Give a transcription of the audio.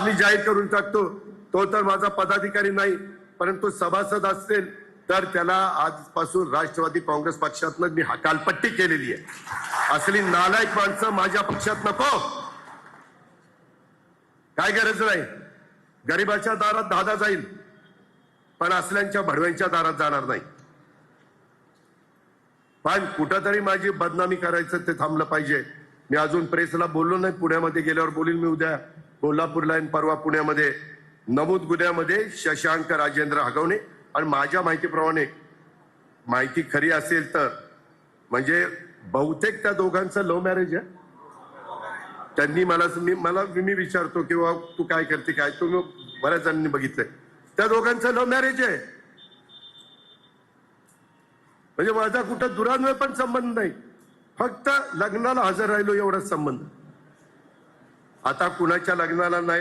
मी जाहीर करून टाकतो, तो तर माझा पदाधिकारी नाही, परंतु सभासद असेल तर त्याला आजपासून राष्ट्रवादी काँग्रेस पक्षातनं मी हकालपट्टी केलेली आहे। असली नालायक माणसं माझ्या पक्षात नको, काय गरज नाही। गरिबाच्या दारात दादा जाईल, पण असल्यांच्या भडव्यांच्या दारात जाणार नाही। पण कुठंतरी माझी बदनामी करायचं ते थांबलं पाहिजे। मी अजून प्रेसला बोललो नाही, पुण्यामध्ये गेल्यावर बोलील मी, उद्या कोल्हापूरला आणि परवा पुण्यामध्ये। नमूद गुन्ह्यामध्ये शशांक राजेंद्र हगवणे, आणि माझ्या माहितीप्रमाणे माहिती खरी असेल तर म्हणजे बहुतेक त्या दोघांचं लव्ह मॅरेज आहे। त्यांनी मी विचारतो किंवा तू काय करते काय, तुम्ही बऱ्याच जणांनी बघितलंय, त्या दोघांचं लव्ह मॅरेज आहे। म्हणजे माझा कुठं दुरान्वय पण संबंध नाही, फक्त लग्नाला हजर राहिलो एवढाच संबंध। आता कुणाच्या लग्नाला नाही